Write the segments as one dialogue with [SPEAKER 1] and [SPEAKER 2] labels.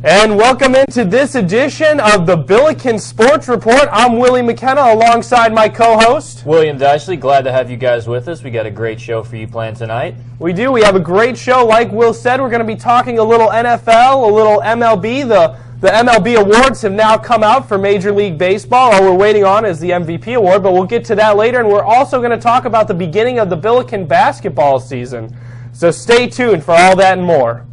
[SPEAKER 1] And welcome into this edition of the Billiken Sports Report. I'm Willie McKenna alongside my co-host,
[SPEAKER 2] William Dysley. Glad to have you guys with us. We got a great show for you planned tonight.
[SPEAKER 1] We do. We have a great show. Like Will said, we're going to be talking a little NFL, a little MLB. The MLB awards have now come out for Major League Baseball. All we're waiting on is the MVP award, but we'll get to that later. And we're also going to talk about the beginning of the Billiken basketball season. So stay tuned for all that and more.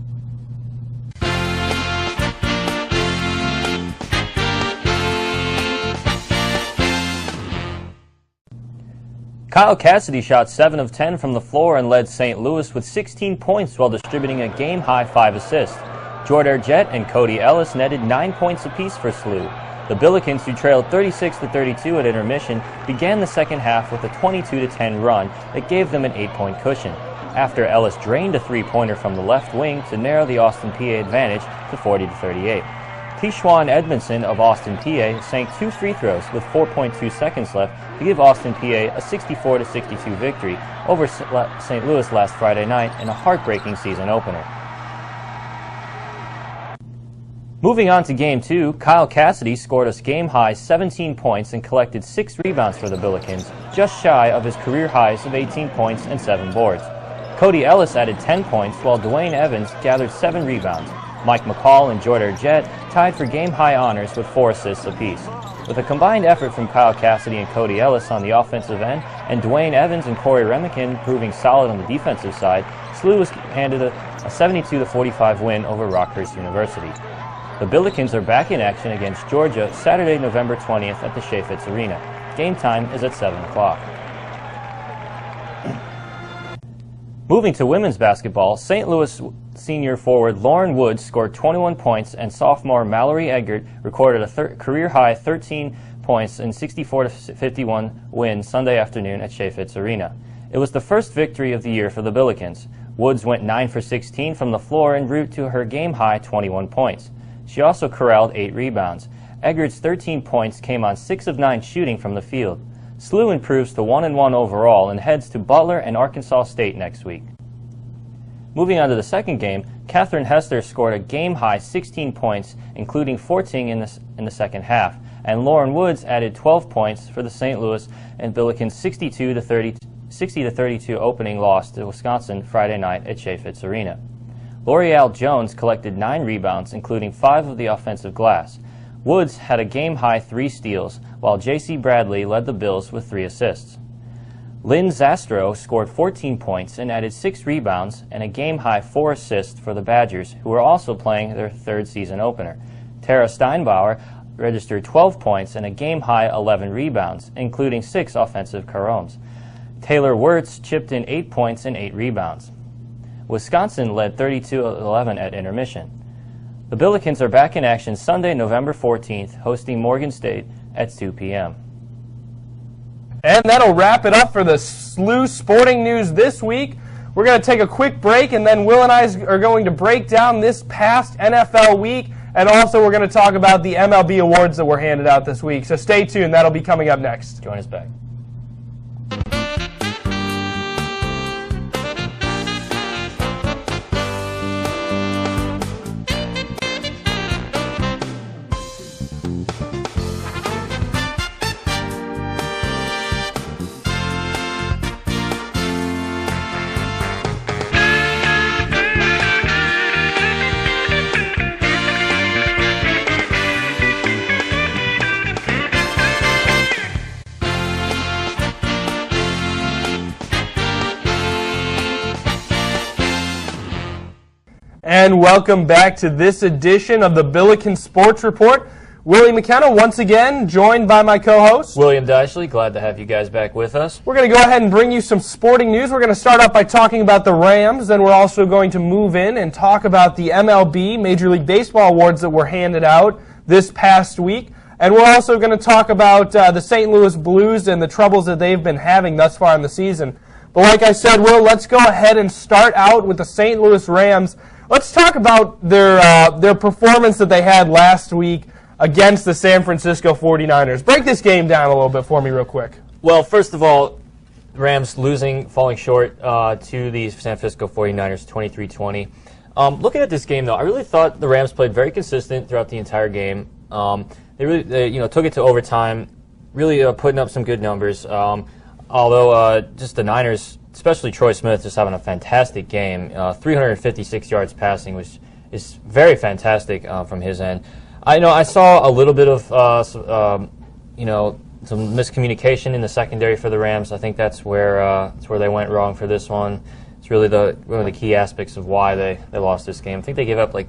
[SPEAKER 2] Kyle Cassidy shot 7 of 10 from the floor and led St. Louis with 16 points while distributing a game-high 5 assists. Jordan Jett and Cody Ellis netted 9 points apiece for SLU. The Billikens, who trailed 36-32 at intermission, began the second half with a 22-10 run that gave them an 8-point cushion, after Ellis drained a three-pointer from the left wing to narrow the Austin PA advantage to 40-38. Tishwan Edmondson of Austin PA sank 2 free throws with 4.2 seconds left to give Austin PA a 64-62 victory over St. Louis last Friday night in a heartbreaking season opener. Moving on to Game 2, Kyle Cassidy scored a game-high 17 points and collected 6 rebounds for the Billikens, just shy of his career highs of 18 points and 7 boards. Cody Ellis added 10 points while Dwayne Evans gathered 7 rebounds. Mike McCall and Jordan Jett tied for game-high honors with 4 assists apiece. With a combined effort from Kyle Cassidy and Cody Ellis on the offensive end, and Dwayne Evans and Corey Remikin proving solid on the defensive side, SLU was handed a 72-45 win over Rockhurst University. The Billikens are back in action against Georgia Saturday, November 20th at the Chaifetz Arena. Game time is at 7 o'clock. Moving to women's basketball, St. Louis senior forward Lauren Woods scored 21 points and sophomore Mallory Eggert recorded a career-high 13 points in 64-51 win Sunday afternoon at Chaifetz Arena. It was the first victory of the year for the Billikens. Woods went 9 for 16 from the floor en route to her game-high 21 points. She also corralled 8 rebounds. Eggert's 13 points came on 6 of 9 shooting from the field. SLU improves to 1-1 overall and heads to Butler and Arkansas State next week. Moving on to the second game, Catherine Hester scored a game-high 16 points, including 14 in the second half, and Lauren Woods added 12 points for the St. Louis and Billiken's 60-32 opening loss to Wisconsin Friday night at Chaifetz Arena. L'Oreal Jones collected 9 rebounds, including 5 of the offensive glass. Woods had a game-high 3 steals, while J.C. Bradley led the Bills with 3 assists. Lynn Zastro scored 14 points and added 6 rebounds and a game-high 4 assists for the Badgers, who are also playing their 3rd season opener. Tara Steinbauer registered 12 points and a game-high 11 rebounds, including 6 offensive caroms. Taylor Wirtz chipped in 8 points and 8 rebounds. Wisconsin led 32-11 at intermission. The Billikens are back in action Sunday, November 14th, hosting Morgan State at 2 p.m.
[SPEAKER 1] And that'll wrap it up for the SLU sporting news this week. We're going to take a quick break, and then Will and I are going to break down this past NFL week, and also we're going to talk about the MLB awards that were handed out this week. So stay tuned. That'll be coming up next.
[SPEAKER 2] Join us back.
[SPEAKER 1] And welcome back to this edition of the Billiken Sports Report. Willie McKenna, once again, joined by my co-host,
[SPEAKER 2] William Dysley. Glad to have you guys back with us.
[SPEAKER 1] We're going to go ahead and bring you some sporting news. We're going to start off by talking about the Rams, then we're also going to move in and talk about the MLB, Major League Baseball awards that were handed out this past week. And we're also going to talk about the St. Louis Blues and the troubles that they've been having thus far in the season. But like I said, Will, let's go ahead and start out with the St. Louis Rams. Let's talk about their performance that they had last week against the San Francisco 49ers. Break this game down a little bit for me real quick.
[SPEAKER 2] Well, first of all, Rams falling short to the San Francisco 49ers 23-20. Looking at this game, though, I really thought the Rams played very consistent throughout the entire game. They really took it to overtime, really putting up some good numbers. Although just the Niners, especially Troy Smith, just having a fantastic game. 356 yards passing, which is very fantastic from his end. I saw a little bit of some miscommunication in the secondary for the Rams. I think that's where they went wrong for this one. It's really one of the key aspects of why they lost this game. I think they gave up like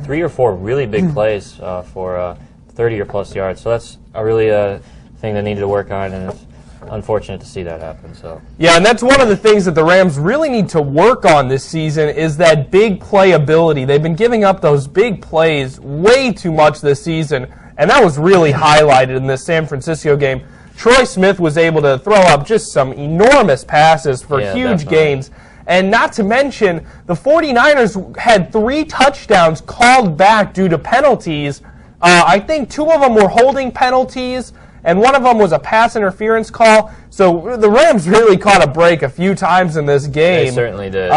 [SPEAKER 2] 3 or 4 really big plays for 30 or plus yards. So that's a really thing they needed to work on, and it's unfortunate to see that happen. So
[SPEAKER 1] yeah, and that's one of the things that the Rams really need to work on this season is that big play ability. They've been giving up those big plays way too much this season, and that was really highlighted in this San Francisco game. Troy Smith was able to throw up just some enormous passes for huge gains. And not to mention, the 49ers had 3 touchdowns called back due to penalties. I think 2 of them were holding penalties, and 1 of them was a pass interference call. So the Rams really caught a break a few times in this game.
[SPEAKER 2] They certainly did.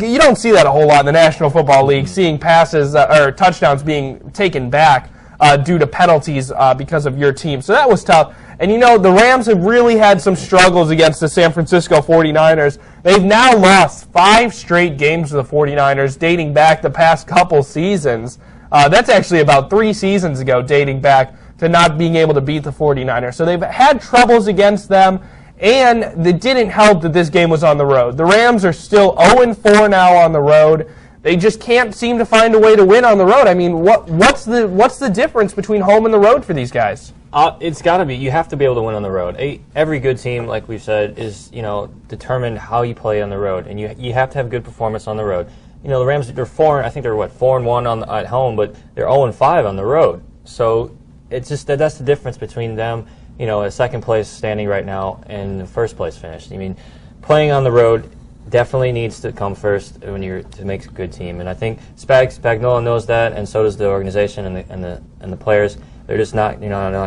[SPEAKER 1] You don't see that a whole lot in the National Football League, seeing passes or touchdowns being taken back due to penalties because of your team. So that was tough. And the Rams have really had some struggles against the San Francisco 49ers. They've now lost 5 straight games to the 49ers, dating back the past couple seasons. That's actually about 3 seasons ago, dating back to not being able to beat the 49ers. So they've had troubles against them, and it didn't help that this game was on the road. The Rams are still 0-4 now on the road. They just can't seem to find a way to win on the road. I mean, what's the difference between home and the road for these guys?
[SPEAKER 2] It's got to be. You have to be able to win on the road. Every good team, like we've said, is determined how you play on the road, and you have to have good performance on the road. The Rams, they're 4. I think they're 4-1 at home, but they're 0-5 on the road. So it's just that's the difference between them. A second place standing right now and the first place finished. I mean, playing on the road definitely needs to come first when you're to make a good team, and I think Spagnuolo knows that, and so does the organization and the players. They're just not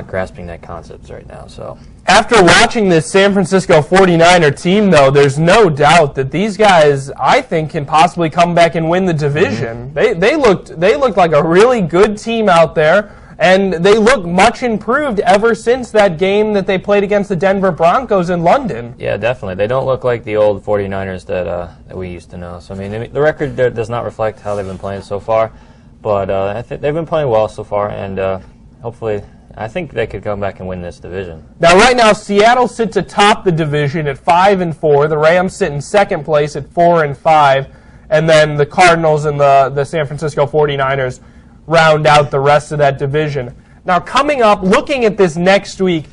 [SPEAKER 2] grasping that concept right now. So
[SPEAKER 1] after watching this San Francisco 49er team, though, there's no doubt that these guys, I think, can possibly come back and win the division. They looked like a really good team out there, and they look much improved ever since that game that they played against the Denver Broncos in London.
[SPEAKER 2] Yeah, definitely. They don't look like the old 49ers that we used to know. So, I mean, the record does not reflect how they've been playing so far, but I think they've been playing well so far, and hopefully, I think they could come back and win this division.
[SPEAKER 1] Now, right now, Seattle sits atop the division at 5-4. The Rams sit in second place at 4-5, and then the Cardinals and the San Francisco 49ers round out the rest of that division. Now, coming up, looking at this next week,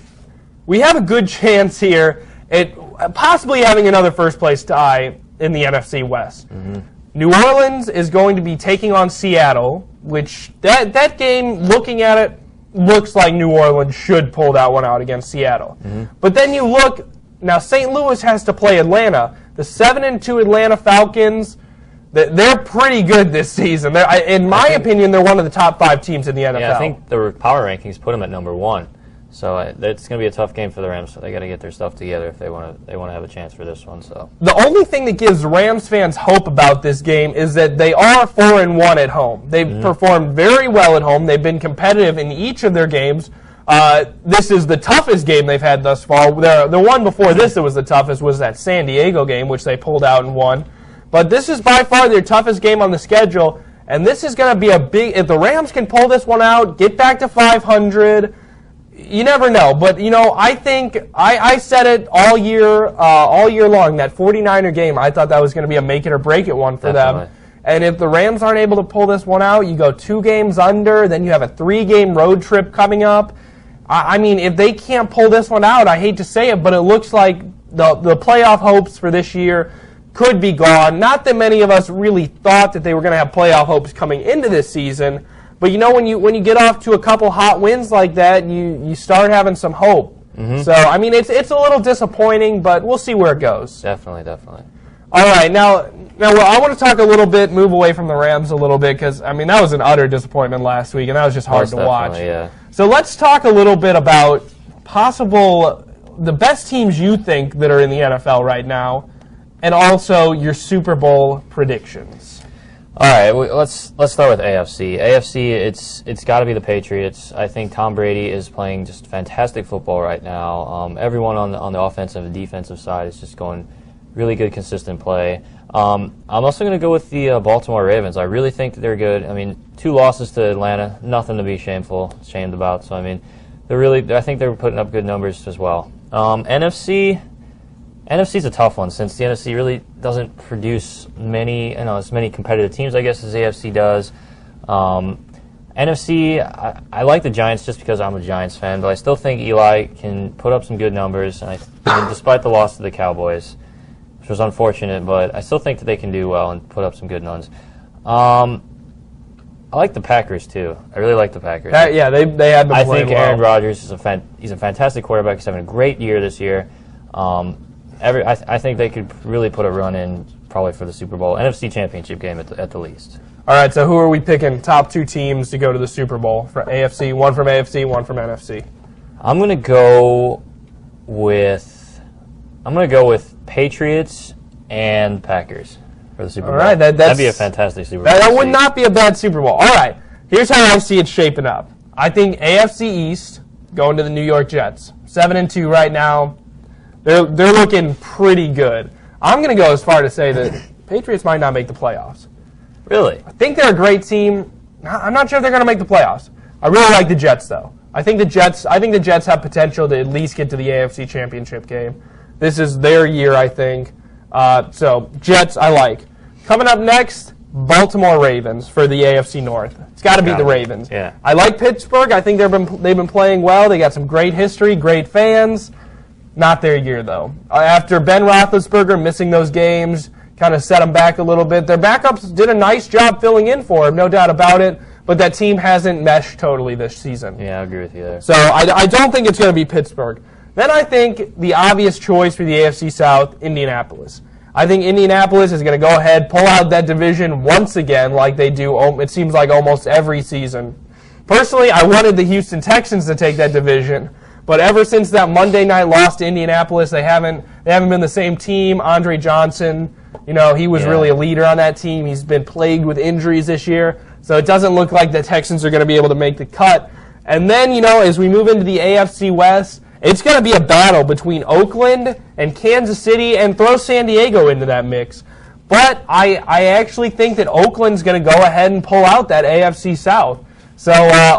[SPEAKER 1] we have a good chance here at possibly having another first-place tie in the NFC West. New Orleans is going to be taking on Seattle, which that game, looking at it, looks like New Orleans should pull that one out against Seattle. But then you look, now St. Louis has to play Atlanta. The 7-2 Atlanta Falcons, they're pretty good this season. In my opinion, they're one of the top 5 teams in the NFL.
[SPEAKER 2] Yeah, I think the power rankings put them at number 1. So it's going to be a tough game for the Rams. So they got to get their stuff together if they want to have a chance for this one. So
[SPEAKER 1] the only thing that gives Rams fans hope about this game is that they are 4-1 at home. They've performed very well at home. They've been competitive in each of their games. This is the toughest game they've had thus far. The one before this that was the toughest was that San Diego game, which they pulled out and won. But this is by far their toughest game on the schedule, and this is going to be a big. If the Rams can pull this one out, get back to 500. You never know, but I think I said it all year long. That 49er game, I thought that was going to be a make it or break it one for them. And if the Rams aren't able to pull this one out, you go 2 games under, then you have a 3-game road trip coming up. I mean, if they can't pull this one out, I hate to say it, but it looks like the playoff hopes for this year could be gone. Not that many of us really thought that they were going to have playoff hopes coming into this season. But when you get off to a couple hot wins like that, you start having some hope. So I mean, it's a little disappointing, but we'll see where it goes.
[SPEAKER 2] Definitely.
[SPEAKER 1] All right, now I want to talk a little bit, move away from the Rams a little bit, because I mean that was an utter disappointment last week, and that was just hard to watch.
[SPEAKER 2] Yeah.
[SPEAKER 1] So let's talk a little bit about the best teams you think that are in the NFL right now, and also your Super Bowl predictions.
[SPEAKER 2] All right, let's start with AFC. AFC, it's got to be the Patriots. I think Tom Brady is playing just fantastic football right now. Everyone on the offensive and defensive side is just going really good, consistent play. I'm also going to go with the Baltimore Ravens. I really think that they're good. I mean, 2 losses to Atlanta, nothing to be ashamed about. So I mean, I think they're putting up good numbers as well. NFC's a tough one since the NFC really doesn't produce as many competitive teams, I guess, as AFC does. NFC, I like the Giants just because I'm a Giants fan, but I still think Eli can put up some good numbers, and despite the loss to the Cowboys, which was unfortunate, but I still think that they can do well and put up some good numbers. I like the Packers too. I really like the Packers.
[SPEAKER 1] They had been playing well.
[SPEAKER 2] I think Aaron Rodgers is he's a fantastic quarterback. He's having a great year this year. I think they could really put a run in probably for the Super Bowl, NFC Championship game at the least.
[SPEAKER 1] All right, so who are we picking top 2 teams to go to the Super Bowl for AFC? One from AFC, one from NFC.
[SPEAKER 2] I'm going to go with Patriots and Packers for the Super Bowl.
[SPEAKER 1] All right,
[SPEAKER 2] that'd be a fantastic Super Bowl.
[SPEAKER 1] That would not be a bad Super Bowl. All right, here's how I see it shaping up. I think AFC East going to the New York Jets. 7-2 right now. They're looking pretty good. I'm going to go as far to say that Patriots might not make the playoffs.
[SPEAKER 2] Really?
[SPEAKER 1] I think they're a great team. I'm not sure if they're going to make the playoffs. I really like the Jets, though. I think the Jets have potential to at least get to the AFC Championship game. This is their year, I think. So Jets, I like. Coming up next, Baltimore Ravens for the AFC North. It's got to be the Ravens.
[SPEAKER 2] Yeah.
[SPEAKER 1] I like Pittsburgh. I think they've been playing well. They got some great history, great fans. Not their year, though. After Ben Roethlisberger missing those games, kind of set them back a little bit. Their backups did a nice job filling in for him, no doubt about it, but that team hasn't meshed totally this season.
[SPEAKER 2] Yeah, I agree with you there.
[SPEAKER 1] So I don't think it's going to be Pittsburgh. Then I think the obvious choice for the AFC South, Indianapolis. I think Indianapolis is going to go ahead, pull out that division once again like they do, it seems like almost every season. Personally, I wanted the Houston Texans to take that division. But ever since that Monday night loss to Indianapolis, they haven't been the same team. Andre Johnson, he was really a leader on that team. He's been plagued with injuries this year. So it doesn't look like the Texans are going to be able to make the cut. And then, as we move into the AFC West, it's going to be a battle between Oakland and Kansas City, and throw San Diego into that mix. But I actually think that Oakland's going to go ahead and pull out that AFC South. So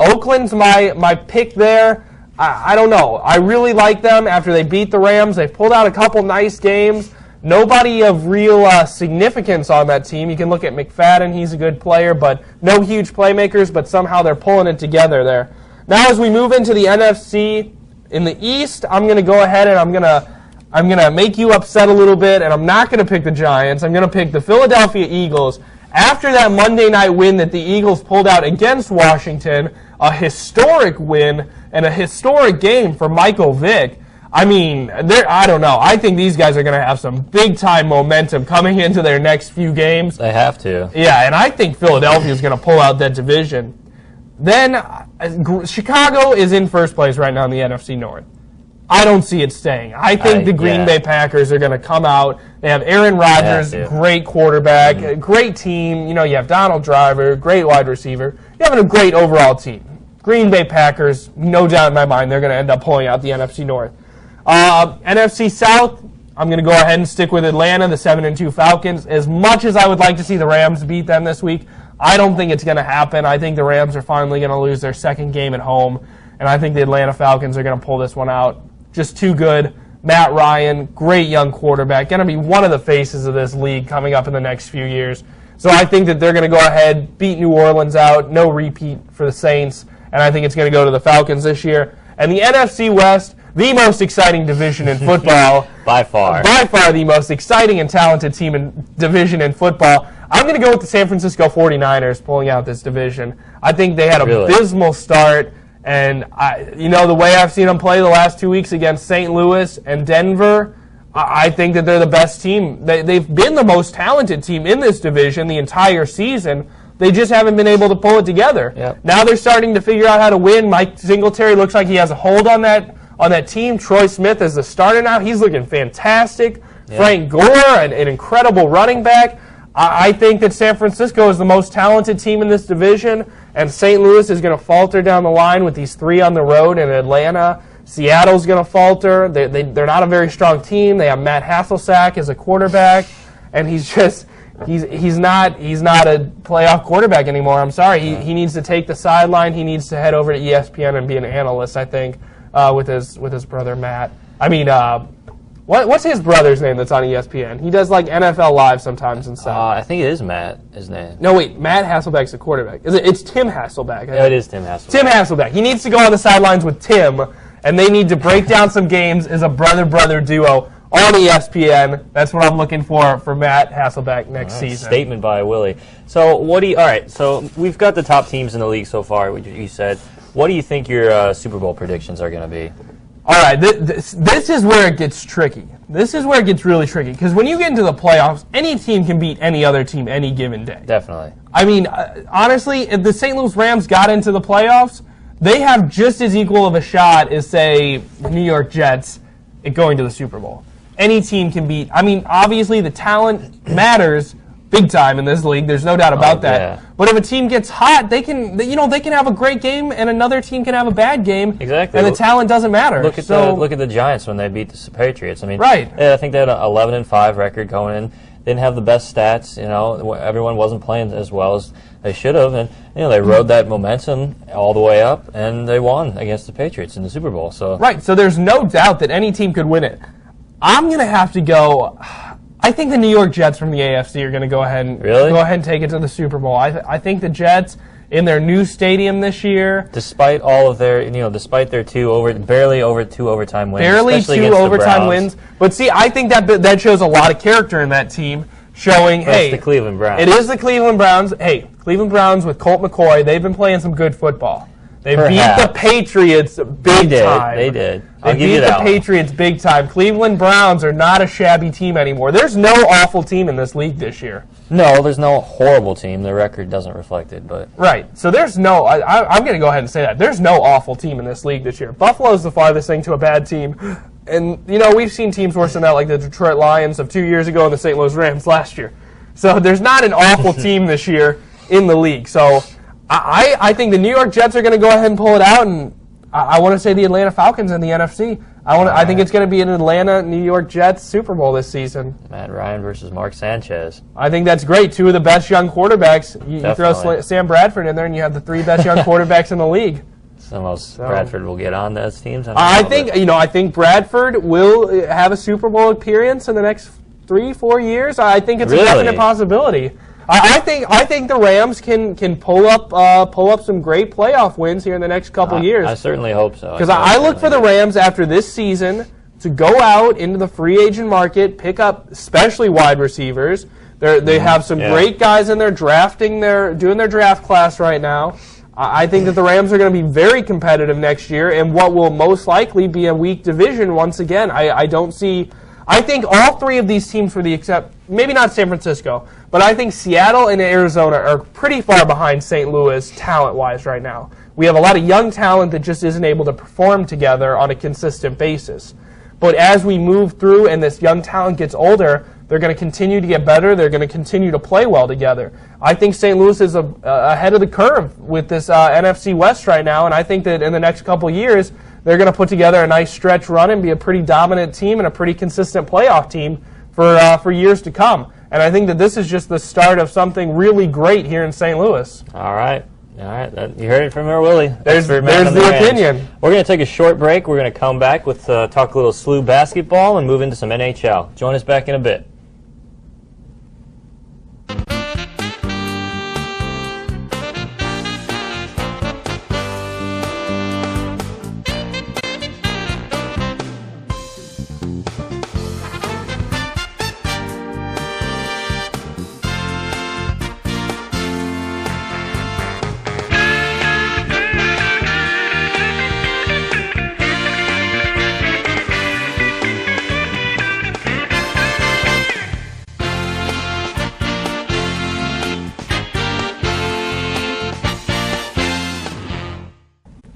[SPEAKER 1] Oakland's my pick there. I don't know. I really like them after they beat the Rams. They've pulled out a couple nice games. Nobody of real significance on that team. You can look at McFadden. He's a good player, but no huge playmakers, but somehow they're pulling it together there. Now as we move into the NFC, in the East, I'm going to go ahead and I'm going to make you upset a little bit, and I'm not going to pick the Giants. I'm going to pick the Philadelphia Eagles. After that Monday night win that the Eagles pulled out against Washington, a historic win and a historic game for Michael Vick. I mean, I don't know. I think these guys are going to have some big-time momentum coming into their next few games.
[SPEAKER 2] They have to.
[SPEAKER 1] Yeah, and I think Philadelphia is going to pull out that division. Then Chicago is in first place right now in the NFC North. I don't see it staying. I think the Green Bay Packers are going to come out. They have Aaron Rodgers, great quarterback, great team. You have Donald Driver, great wide receiver. You're having a great overall team. Green Bay Packers, no doubt in my mind, they're going to end up pulling out the NFC North. NFC South, I'm going to go ahead and stick with Atlanta, the 7-2 Falcons. As much as I would like to see the Rams beat them this week, I don't think it's going to happen. I think the Rams are finally going to lose their second game at home, and I think the Atlanta Falcons are going to pull this one out. Just too good. Matt Ryan, great young quarterback, going to be one of the faces of this league coming up in the next few years. So I think that they're going to go ahead, beat New Orleans out, no repeat for the Saints, and I think it's going to go to the Falcons this year. And the NFC West, the most exciting division in football.
[SPEAKER 2] By far.
[SPEAKER 1] By far the most exciting and talented division in football. I'm going to go with the San Francisco 49ers pulling out this division. I think they had a abysmal start. And the way I've seen them play the last 2 weeks against St. Louis and Denver, I think that they're the best team. They've been the most talented team in this division the entire season. They just haven't been able to pull it together.
[SPEAKER 2] Yep.
[SPEAKER 1] Now they're starting to figure out how to win. Mike Singletary looks like he has a hold on that team. Troy Smith is the starter now. He's looking fantastic. Yep. Frank Gore, an incredible running back. I think that San Francisco is the most talented team in this division, and St. Louis is going to falter down the line with these 3 on the road in Atlanta. Seattle's going to falter. They're not a very strong team. They have Matt Hasselsack as a quarterback, and he's not a playoff quarterback anymore. I'm sorry. He needs to take the sideline. He needs to head over to ESPN and be an analyst, I think, with his brother Matt. I mean, what's his brother's name that's on ESPN? He does like NFL Live sometimes and stuff.
[SPEAKER 2] I think it is Matt, his name.
[SPEAKER 1] No, wait, Matt Hasselbeck's the quarterback. It's Tim Hasselbeck.
[SPEAKER 2] No, it is Tim Hasselbeck.
[SPEAKER 1] Tim Hasselbeck. He needs to go on the sidelines with Tim, and they need to break down some games as a brother-brother duo on ESPN. That's what I'm looking for Matt Hasselbeck next season.
[SPEAKER 2] Statement by Willie. So all right, so we've got the top teams in the league so far, you said. What do you think your Super Bowl predictions are going to be?
[SPEAKER 1] All right, this is where it gets tricky. This is where it gets really tricky, because when you get into the playoffs, any team can beat any other team any given day.
[SPEAKER 2] Definitely.
[SPEAKER 1] I mean, honestly, if the St. Louis Rams got into the playoffs, they have just as equal of a shot as, say, the New York Jets at going to the Super Bowl. Any team can beat. I mean, obviously, the talent matters big time in this league. There's no doubt about that.
[SPEAKER 2] Yeah.
[SPEAKER 1] But if a team gets hot, they can have a great game, and another team can have a bad game.
[SPEAKER 2] Exactly.
[SPEAKER 1] And the talent doesn't matter.
[SPEAKER 2] Look at the Giants when they beat the Patriots. I mean,
[SPEAKER 1] right.
[SPEAKER 2] I think they had an 11-5 record going in. Didn't have the best stats. Everyone wasn't playing as well as they should have, and they rode that momentum all the way up, and they won against the Patriots in the Super Bowl. So
[SPEAKER 1] right. So there's no doubt that any team could win it. I'm gonna have to go. I think the New York Jets from the AFC are going to go ahead and take it to the Super Bowl. I think the Jets in their new stadium this year,
[SPEAKER 2] despite all of their despite their barely over two overtime wins,
[SPEAKER 1] barely 2 overtime wins. But see, I think that shows a lot of character in that team, showing
[SPEAKER 2] That's the Cleveland Browns.
[SPEAKER 1] It is the Cleveland Browns. Hey, Cleveland Browns with Colt McCoy, they've been playing some good football. They beat the Patriots big time.
[SPEAKER 2] They did.
[SPEAKER 1] They beat the Patriots big time. Cleveland Browns are not a shabby team anymore. There's no awful team in this league this year.
[SPEAKER 2] No, there's no horrible team. The record doesn't reflect it, but
[SPEAKER 1] right. So there's no. I'm going to go ahead and say that there's no awful team in this league this year. Buffalo's the farthest thing to a bad team, and we've seen teams worse than that, like the Detroit Lions of 2 years ago and the St. Louis Rams last year. So there's not an awful team this year in the league. So I think the New York Jets are going to go ahead and pull it out, and I want to say the Atlanta Falcons in the NFC. I think it's going to be an Atlanta-New York Jets Super Bowl this season.
[SPEAKER 2] Matt Ryan versus Mark Sanchez.
[SPEAKER 1] I think that's great. 2 of the best young quarterbacks. You throw Sam Bradford in there, and you have the 3 best young quarterbacks in the league.
[SPEAKER 2] Bradford will get on those teams.
[SPEAKER 1] I think Bradford will have a Super Bowl appearance in the next 3-4 years. I think it's a definite possibility. I think the Rams can pull up some great playoff wins here in the next couple years.
[SPEAKER 2] I certainly hope so.
[SPEAKER 1] Because I look for the Rams after this season to go out into the free agent market, pick up especially wide receivers. They have some great guys in there doing their draft class right now. I think that the Rams are going to be very competitive next year in what will most likely be a weak division once again. I think all 3 of these teams, maybe not San Francisco, but I think Seattle and Arizona are pretty far behind St. Louis talent-wise right now. We have a lot of young talent that just isn't able to perform together on a consistent basis. But as we move through and this young talent gets older, they're going to continue to get better. They're going to continue to play well together. I think St. Louis is ahead of the curve with this NFC West right now, and I think that in the next couple years, they're going to put together a nice stretch run and be a pretty dominant team and a pretty consistent playoff team for years to come. And I think that this is just the start of something really great here in St. Louis.
[SPEAKER 2] All right. You heard it from our Willie.
[SPEAKER 1] There's the opinion.
[SPEAKER 2] We're going to take a short break. We're going to come back with talk a little SLU basketball and move into some NHL. Join us back in a bit.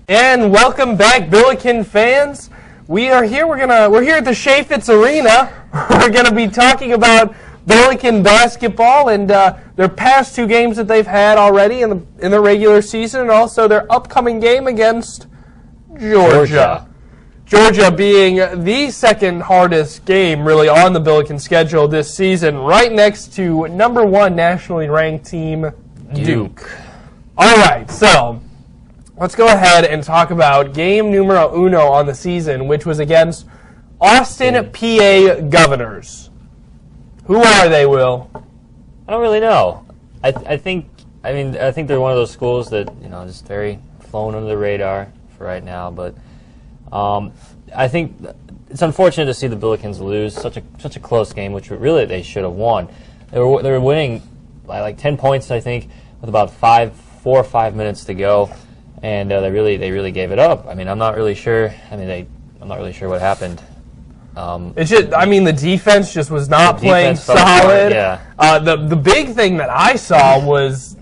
[SPEAKER 1] And welcome back, Billiken fans. We are here. We're here at the Chaffetz Arena. We're gonna be talking about Billiken basketball and their past 2 games that they've had already in the regular season, and also their upcoming game against Georgia. Georgia being the second hardest game really on the Billiken schedule this season, right next to #1 nationally ranked team Duke. All right, so let's go ahead and talk about game numero uno on the season, which was against Austin, PA Governors. Who are they, Will?
[SPEAKER 2] I don't really know. I think they're one of those schools that, just very flown under the radar for right now. But I think it's unfortunate to see the Billikens lose such a close game, which really they should have won. They were winning by like 10 points, I think, with about 4 or 5 minutes to go, and they really gave it up. I mean, I'm not really sure. I'm not really sure what happened.
[SPEAKER 1] It's just, the defense just was not playing solid.
[SPEAKER 2] Yeah.
[SPEAKER 1] The big thing that I saw was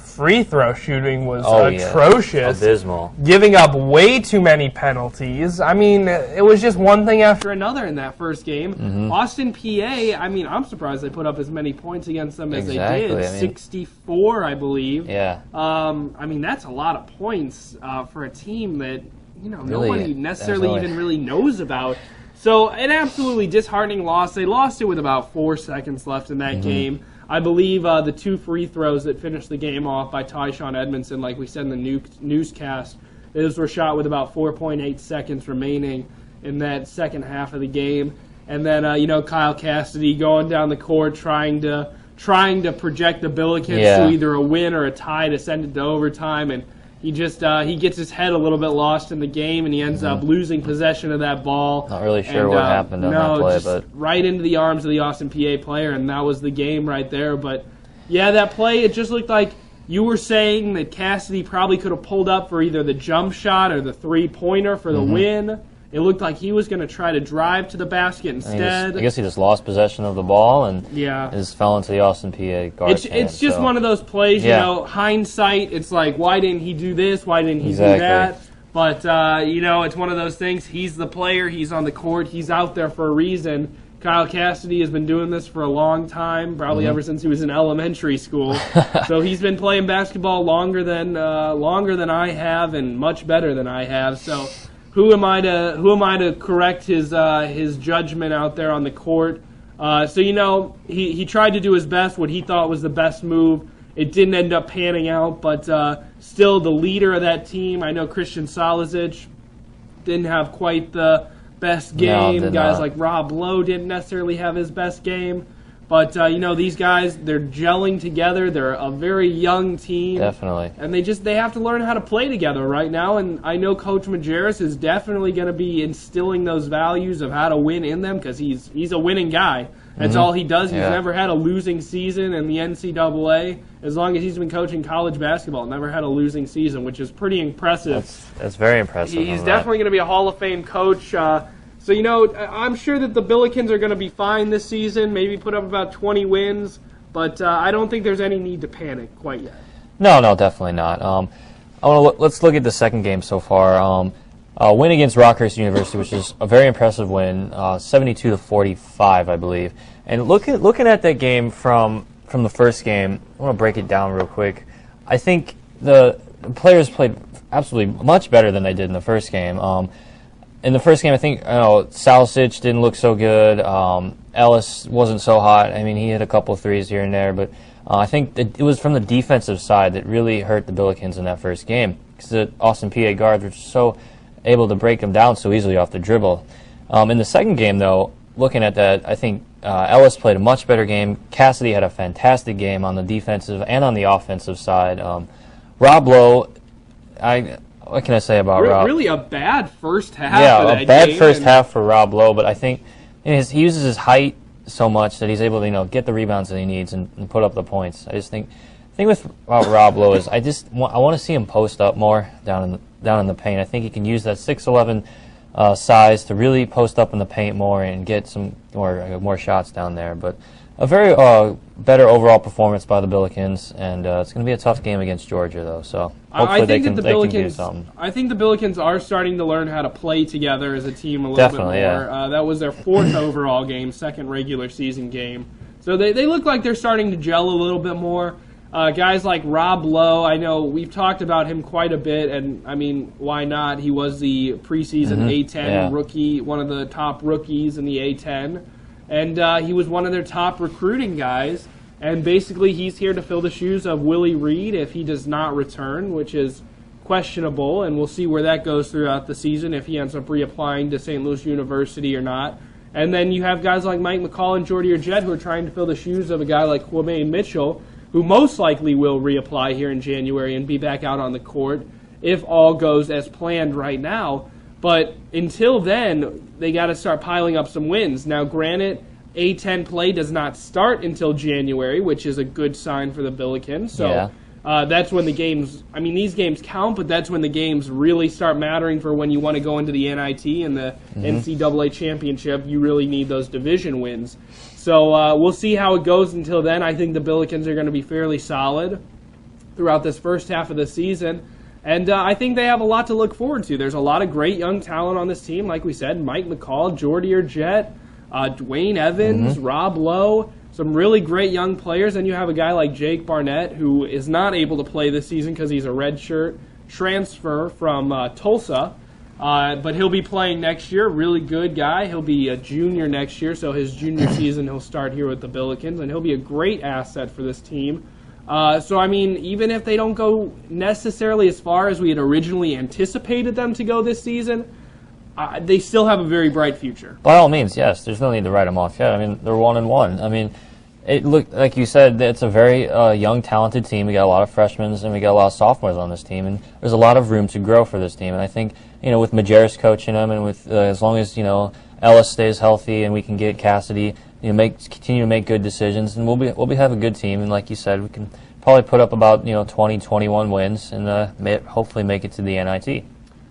[SPEAKER 1] free throw shooting was atrocious.
[SPEAKER 2] Abysmal.
[SPEAKER 1] Giving up way too many penalties. It was just one thing after another in that first game.
[SPEAKER 2] Mm-hmm.
[SPEAKER 1] Austin, PA, I'm surprised they put up as many points against them as they did. 64, I believe.
[SPEAKER 2] Yeah.
[SPEAKER 1] That's a lot of points for a team that,
[SPEAKER 2] Really,
[SPEAKER 1] nobody necessarily even really knows about. So, an absolutely disheartening loss. They lost it with about 4 seconds left in that game. I believe the 2 free throws that finished the game off by Tyshawn Edmondson, like we said in the newscast, those were shot with about 4.8 seconds remaining in that second half of the game. And then, Kyle Cassidy going down the court trying to project the Billikens to either a win or a tie to send it to overtime, and he just he gets his head a little bit lost in the game, and he ends up losing possession of that ball.
[SPEAKER 2] Not really sure what happened on that play, but
[SPEAKER 1] right into the arms of the Austin PA player, and that was the game right there. But yeah, that play, it just looked like you were saying that Cassidy probably could have pulled up for either the jump shot or the 3-pointer for the win. It looked like he was going to try to drive to the basket instead.
[SPEAKER 2] I guess he just lost possession of the ball and just fell into the Austin PA guard's hand.
[SPEAKER 1] It's just one of those plays, hindsight, it's like, why didn't he do this? Why didn't he do that? But, it's one of those things. He's the player. He's on the court. He's out there for a reason. Kyle Cassidy has been doing this for a long time, probably ever since he was in elementary school. So he's been playing basketball longer than I have and much better than I have. So who am I to correct his judgment out there on the court? He tried to do his best, what he thought was the best move. It didn't end up panning out, but still the leader of that team. I know Christian Solizic didn't have quite the best game. Guys like Rob Lowe didn't necessarily have his best game. But, these guys, they're gelling together. They're a very young team.
[SPEAKER 2] Definitely.
[SPEAKER 1] And they have to learn how to play together right now. And I know Coach Majerus is definitely going to be instilling those values of how to win in them because he's a winning guy. That's all he does. He's never had a losing season in the NCAA. As long as he's been coaching college basketball, never had a losing season, which is pretty impressive.
[SPEAKER 2] That's very impressive.
[SPEAKER 1] He's definitely going to be a Hall of Fame coach. So, I'm sure that the Billikens are going to be fine this season, maybe put up about 20 wins, but I don't think there's any need to panic quite yet. No,
[SPEAKER 2] definitely not. Let's look at the second game so far. Win against Rockhurst University, which is a very impressive win, 72-45, I believe. And looking at that game from the first game, I want to break it down real quick. I think the players played absolutely much better than they did in the first game. In the first game, I think Salsic didn't look so good. Ellis wasn't so hot. He hit a couple of threes here and there, but I think it was from the defensive side that really hurt the Billikens in that first game because the Austin PA guards were so able to break them down so easily off the dribble. In the second game, though, looking at that, I think Ellis played a much better game. Cassidy had a fantastic game on the defensive and on the offensive side. Rob Lowe, what can I say about Rob?
[SPEAKER 1] Really a bad first half.
[SPEAKER 2] Yeah, a bad first half for Rob Lowe, but I think he uses his height so much that he's able to get the rebounds that he needs and put up the points. I just think the thing with Rob Lowe is I want to see him post up more down in the paint. I think he can use that 6'11" size to really post up in the paint more and get some more shots down there. But a very better overall performance by the Billikens, and it's going to be a tough game against Georgia, though. So hopefully they can do something.
[SPEAKER 1] I think the Billikens are starting to learn how to play together as a team a little bit more.
[SPEAKER 2] Yeah.
[SPEAKER 1] That was their 4th overall game, 2nd regular season game. So they look like they're starting to gel a little bit more. Guys like Rob Lowe, I know we've talked about him quite a bit, and I mean, why not? He was the preseason A10 rookie, one of the top rookies in the A10, and he was one of their top recruiting guys. And basically, he's here to fill the shoes of Willie Reed if he does not return, which is questionable, and we'll see where that goes throughout the season if he ends up reapplying to St. Louis University or not. And then you have guys like Mike McCall and Jordy Urgette who are trying to fill the shoes of a guy like Kwame Mitchell, who most likely will reapply here in January and be back out on the court if all goes as planned right now. But until then, they got to start piling up some wins. Now, granted, A10 play does not start until January, which is a good sign for the Billiken. So that's when the games, I mean, these games count, but that's when the games really start mattering for when you want to go into the NIT and the NCAA championship. You really need those division wins. So we'll see how it goes until then. I think the Billikens are going to be fairly solid throughout this first half of the season. And I think they have a lot to look forward to. There's a lot of great young talent on this team. Like we said, Mike McCall, Jordy Urgette, Dwayne Evans, Rob Lowe, some really great young players. And you have a guy like Jake Barnett, who is not able to play this season because he's a redshirt transfer from Tulsa. But he'll be playing next year. Really good guy. He'll be a junior next year, so his junior season he'll start here with the Billikens, and he'll be a great asset for this team. So, I mean, even if they don't go necessarily as far as we had originally anticipated them to go this season, they still have a very bright future.
[SPEAKER 2] By all means, yes. There's no need to write them off yet. I mean, they're 1-1. I mean, it looked like you said, it's a very young, talented team. We got a lot of freshmen and we got a lot of sophomores on this team, and there's a lot of room to grow for this team. And I think, you know, with Majerus coaching them, and with as long as, you know, Ellis stays healthy and we can get Cassidy, you know, continue to make good decisions, and we'll have a good team. And like you said, we can probably put up about 20, 21 wins, and hopefully make it to the NIT.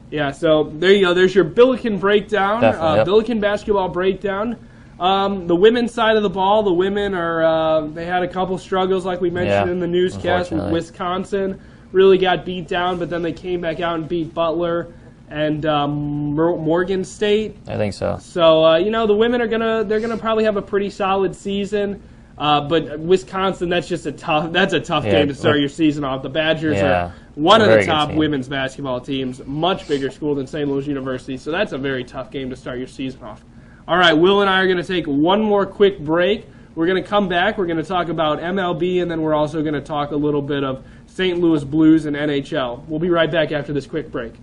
[SPEAKER 1] Yeah, so there you go. There's your Billiken breakdown, Billiken basketball breakdown. The women's side of the ball, the women are they had a couple struggles like we mentioned in the newscast with Wisconsin. Really got beat down, but then they came back out and beat Butler and Morgan State.
[SPEAKER 2] I think so.
[SPEAKER 1] So the women are gonna probably have a pretty solid season. But Wisconsin, that's a tough game to start your season off. The Badgers are one of the top women's basketball teams, much bigger school than St. Louis University. So that's a very tough game to start your season off. All right, Will and I are going to take one more quick break. We're going to come back. We're going to talk about MLB, and then we're also going to talk a little bit of St. Louis Blues and NHL. We'll be right back after this quick break.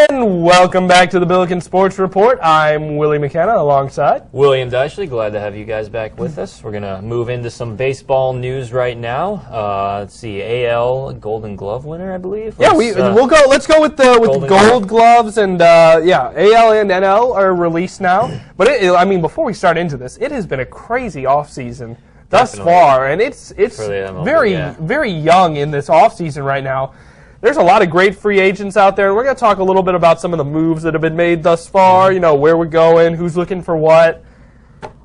[SPEAKER 1] And welcome back to the Billiken Sports Report. I'm Willie McKenna alongside
[SPEAKER 2] William Dychley. Glad to have you guys back with us. We're going to move into some baseball news right now. Let's see, AL Golden Glove winner, I believe.
[SPEAKER 1] Let's go with the Gold Gloves, and AL and NL are released now. But before we start into this, it has been a crazy offseason thus far, and it's MLB, very young in this offseason right now. There's a lot of great free agents out there. We're going to talk a little bit about some of the moves that have been made thus far, where we're going, who's looking for what,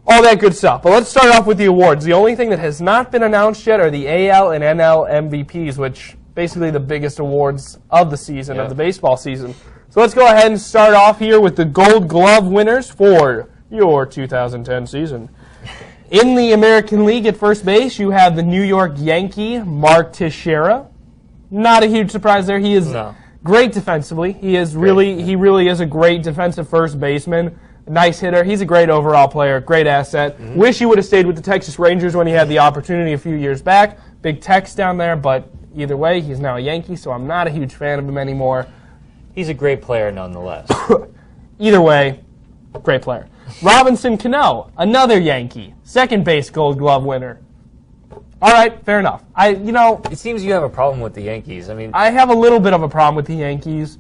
[SPEAKER 1] all that good stuff. But let's start off with the awards. The only thing that has not been announced yet are the AL and NL MVPs, which basically the biggest awards of the season, of the baseball season. So let's go ahead and start off here with the Gold Glove winners for your 2010 season. In the American League at first base, you have the New York Yankee, Mark Teixeira. Not a huge surprise there. He is great defensively. He really is a great defensive first baseman. Nice hitter. He's a great overall player, great asset. Wish he would have stayed with the Texas Rangers when he had the opportunity a few years back. Big Tex down there, but either way, he's now a Yankee, so I'm not a huge fan of him anymore.
[SPEAKER 2] He's a great player nonetheless.
[SPEAKER 1] Either way, great player. Robinson Cano, another Yankee, second base Gold Glove winner. All right, fair enough.
[SPEAKER 2] It seems you have a problem with the Yankees.
[SPEAKER 1] I have a little bit of a problem with the Yankees.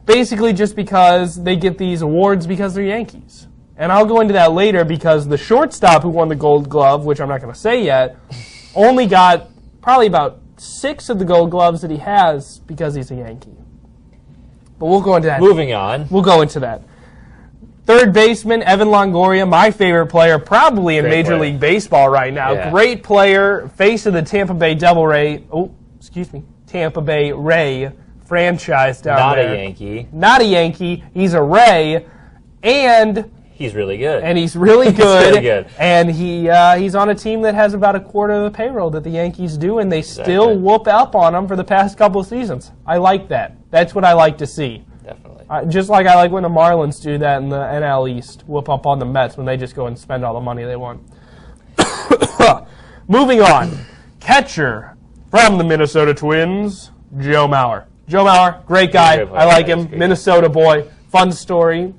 [SPEAKER 1] basically just because they get these awards because they're Yankees. And I'll go into that later because the shortstop who won the Gold Glove, which I'm not going to say yet, only got probably about 6 of the Gold Gloves that he has because he's a Yankee. But we'll go into that.
[SPEAKER 2] Moving on.
[SPEAKER 1] We'll go into that. Third baseman, Evan Longoria, my favorite player probably in Major League Baseball right now.
[SPEAKER 2] Yeah.
[SPEAKER 1] Great player, face of the Tampa Bay Tampa Bay Ray franchise down there.
[SPEAKER 2] Not a Yankee.
[SPEAKER 1] Not a Yankee. He's a Ray, and
[SPEAKER 2] he's really good.
[SPEAKER 1] And he's really good.
[SPEAKER 2] Really good.
[SPEAKER 1] And he's on a team that has about a quarter of the payroll that the Yankees do, and they still whoop up on them for the past couple of seasons. I like that. That's what I like to see.
[SPEAKER 2] Definitely.
[SPEAKER 1] Just like I like when the Marlins do that in the NL East, whoop up on the Mets when they just go and spend all the money they want. Moving on. Catcher from the Minnesota Twins, Joe Mauer. Joe Mauer, great guy. I like him. Minnesota boy. Fun story.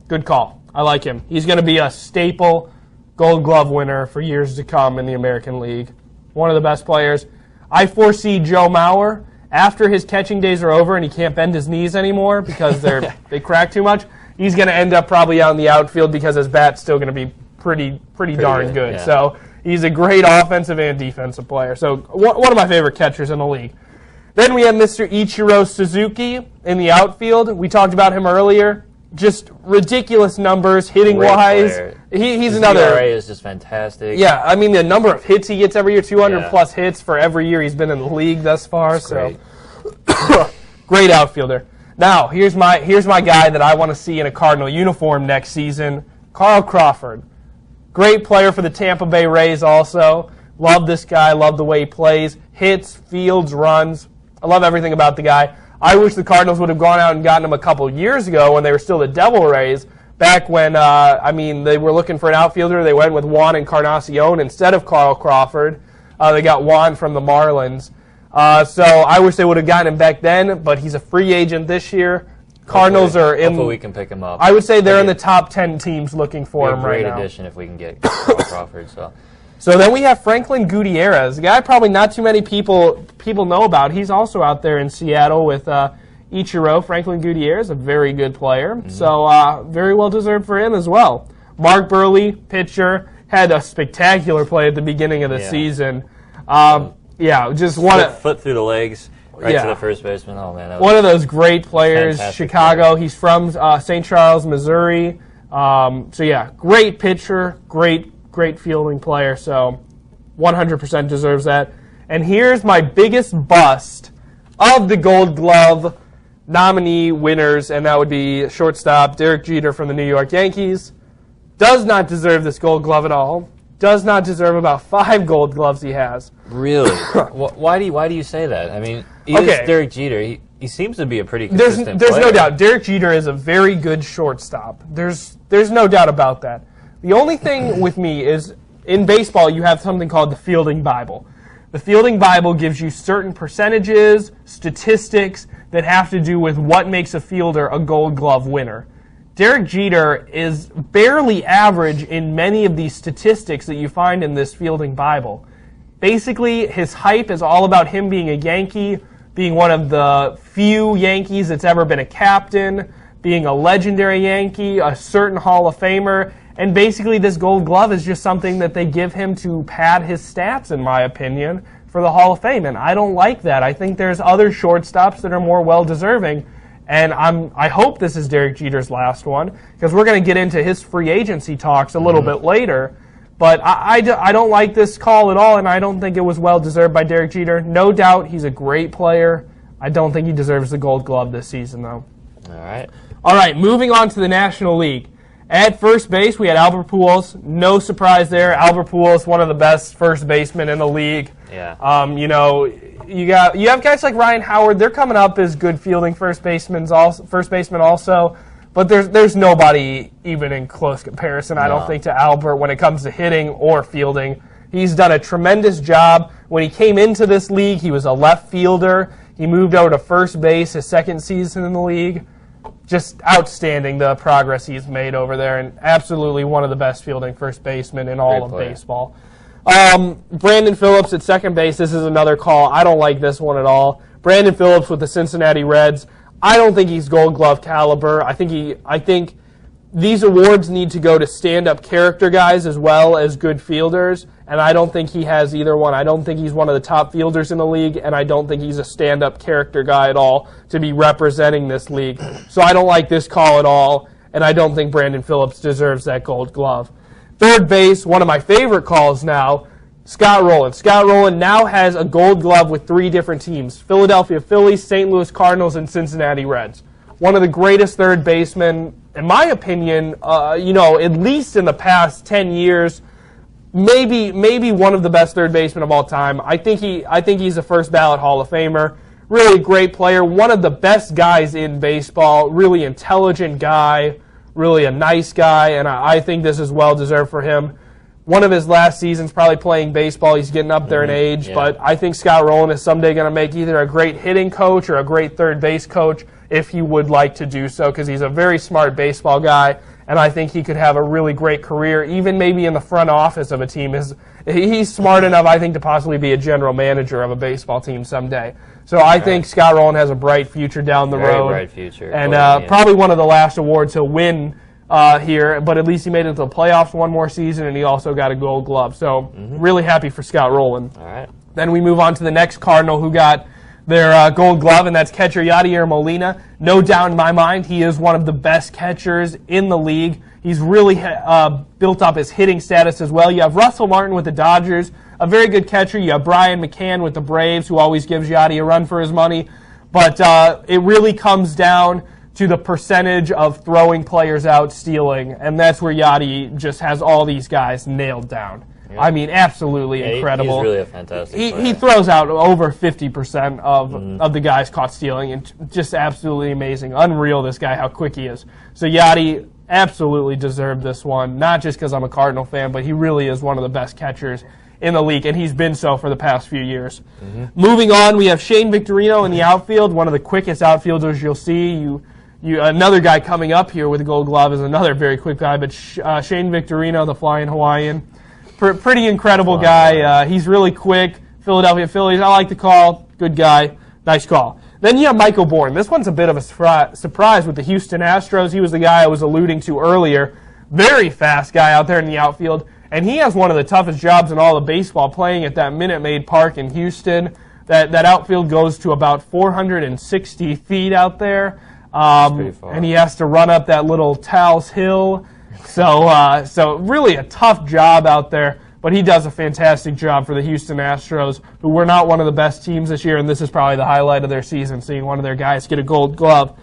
[SPEAKER 1] Good call. I like him. He's going to be a staple Gold Glove winner for years to come in the American League. One of the best players. I foresee Joe Mauer, after his catching days are over and he can't bend his knees anymore because they crack too much, he's going to end up probably out in the outfield because his bat's still going to be pretty darn good.
[SPEAKER 2] Yeah.
[SPEAKER 1] So he's a great offensive and defensive player. So one of my favorite catchers in the league. Then we have Mr. Ichiro Suzuki in the outfield. We talked about him earlier. Just ridiculous numbers, hitting-wise. He's another.
[SPEAKER 2] His ERA is just fantastic.
[SPEAKER 1] Yeah, I mean the number of hits he gets every year, 200-plus hits for every year he's been in the league thus far.
[SPEAKER 2] That's great.
[SPEAKER 1] Great outfielder. Now, here's my guy that I want to see in a Cardinal uniform next season, Carl Crawford. Great player for the Tampa Bay Rays also. Love this guy. Love the way he plays. Hits, fields, runs. I love everything about the guy. I wish the Cardinals would have gone out and gotten him a couple years ago when they were still the Devil Rays. Back when, they were looking for an outfielder. They went with Juan Encarnacion instead of Carl Crawford. They got Juan from the Marlins. So I wish they would have gotten him back then, but he's a free agent this year. Cardinals are in.
[SPEAKER 2] Hopefully we can pick him up.
[SPEAKER 1] I would say they're in the top 10 teams looking for him right now.
[SPEAKER 2] Great addition if we can get Carl Crawford.
[SPEAKER 1] So then we have Franklin Gutierrez, a guy probably not too many people know about. He's also out there in Seattle with Ichiro. Franklin Gutierrez, a very good player. Mm-hmm. So very well deserved for him as well. Mark Burley, pitcher, had a spectacular play at the beginning of the season. Just
[SPEAKER 2] foot through the legs. Right to the first baseman. Oh, man.
[SPEAKER 1] One of those great players, Chicago. Player. He's from St. Charles, Missouri. Great pitcher, great fielding player. So 100% deserves that. And here's my biggest bust of the Gold Glove nominee winners, and that would be shortstop Derek Jeter from the New York Yankees. Does not deserve this Gold Glove at all. Does not deserve about 5 Gold Gloves he has.
[SPEAKER 2] Really? Why do you say that? I mean, Derek Jeter. He seems to be a pretty consistent
[SPEAKER 1] There's
[SPEAKER 2] player.
[SPEAKER 1] no doubt. Derek Jeter is a very good shortstop. There's no doubt about that. The only thing with me is, in baseball, you have something called the Fielding Bible. The Fielding Bible gives you certain percentages, statistics that have to do with what makes a fielder a Gold Glove winner. Derek Jeter is barely average in many of these statistics that you find in this Fielding Bible. Basically, his hype is all about him being a Yankee, being one of the few Yankees that's ever been a captain, being a legendary Yankee, a certain Hall of Famer, and basically this Gold Glove is just something that they give him to pad his stats, in my opinion, for the Hall of Fame, and I don't like that. I think there's other shortstops that are more well-deserving, and I hope this is Derek Jeter's last one, because we're going to get into his free agency talks a little bit later, but I don't like this call at all, and I don't think it was well-deserved by Derek Jeter. No doubt he's a great player. I don't think he deserves the Gold Glove this season, though. All right, moving on to the National League. At first base, we had Albert Pujols. No surprise there. Albert Pujols, one of the best first basemen in the league.
[SPEAKER 2] Yeah.
[SPEAKER 1] You have guys like Ryan Howard. They're coming up as good fielding first basemen also. But there's nobody even in close comparison, I don't think, to Albert when it comes to hitting or fielding. He's done a tremendous job. When he came into this league, he was a left fielder. He moved over to first base his second season in the league. Just outstanding, the progress he's made over there, and absolutely one of the best fielding first basemen in all of baseball. Brandon Phillips at second base, this is another call. I don't like this one at all. Brandon Phillips with the Cincinnati Reds. I don't think he's Gold Glove caliber. I think these awards need to go to stand-up character guys as well as good fielders, and I don't think he has either one. I don't think he's one of the top fielders in the league, and I don't think he's a stand-up character guy at all to be representing this league. So I don't like this call at all, and I don't think Brandon Phillips deserves that Gold Glove. Third base, one of my favorite calls now, Scott Rowland. Scott Rowland now has a Gold Glove with 3 different teams: Philadelphia Phillies, St. Louis Cardinals, and Cincinnati Reds. One of the greatest third basemen, in my opinion, at least in the past 10 years, maybe one of the best third basemen of all time. I think he's a first ballot Hall of Famer. Really a great player, one of the best guys in baseball, really intelligent guy, really a nice guy, and I think this is well deserved for him. One of his last seasons probably playing baseball. He's getting up there in age,
[SPEAKER 2] yeah.
[SPEAKER 1] But I think Scott Rowland is someday going to make either a great hitting coach or a great third base coach if he would like to do so, because he's a very smart baseball guy, and I think he could have a really great career, even maybe in the front office of a team. He's smart enough, I think, to possibly be a general manager of a baseball team someday. So I think Scott Rowland has a bright future down the road.
[SPEAKER 2] Very bright future.
[SPEAKER 1] And probably one of the last awards he'll win here, but at least he made it to the playoffs one more season, and he also got a Gold Glove. So really happy for Scott Rowland.
[SPEAKER 2] All right.
[SPEAKER 1] Then we move on to the next Cardinal who got their Gold Glove, and that's catcher Yadier Molina. No doubt in my mind, he is one of the best catchers in the league. He's really built up his hitting status as well. You have Russell Martin with the Dodgers, a very good catcher. You have Brian McCann with the Braves, who always gives Yadi a run for his money. But it really comes down to the percentage of throwing players out, stealing, and that's where Yadi just has all these guys nailed down. Yeah. I mean, absolutely incredible.
[SPEAKER 2] He's really a fantastic player.
[SPEAKER 1] He throws out over 50% of the guys caught stealing, and just absolutely amazing. Unreal, this guy, how quick he is. So Yadi absolutely deserved this one, not just because I'm a Cardinal fan, but he really is one of the best catchers in the league, and he's been so for the past few years. Moving on, we have Shane Victorino in the outfield, one of the quickest outfielders you'll see. Another guy coming up here with a Gold Glove is another very quick guy, but Shane Victorino, the Flying Hawaiian, pretty incredible guy. He's really quick. Philadelphia Phillies, I like the call. Good guy. Nice call. Then you have Michael Bourne. This one's a bit of a surprise with the Houston Astros. He was the guy I was alluding to earlier. Very fast guy out there in the outfield, and he has one of the toughest jobs in all of baseball, playing at that Minute Maid Park in Houston. That outfield goes to about 460 feet out there. And he has to run up that little Taos Hill. So really a tough job out there, but he does a fantastic job for the Houston Astros, who were not one of the best teams this year, and this is probably the highlight of their season, seeing one of their guys get a Gold Glove.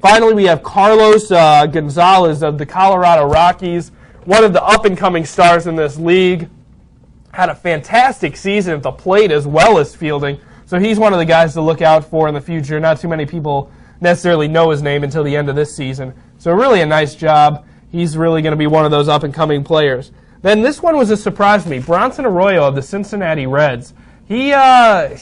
[SPEAKER 1] Finally, we have Carlos Gonzalez of the Colorado Rockies, one of the up-and-coming stars in this league. Had a fantastic season at the plate as well as fielding, so he's one of the guys to look out for in the future. Not too many people necessarily know his name until the end of this season. So really a nice job. He's really going to be one of those up-and-coming players. Then this one was a surprise to me. Bronson Arroyo of the Cincinnati Reds. I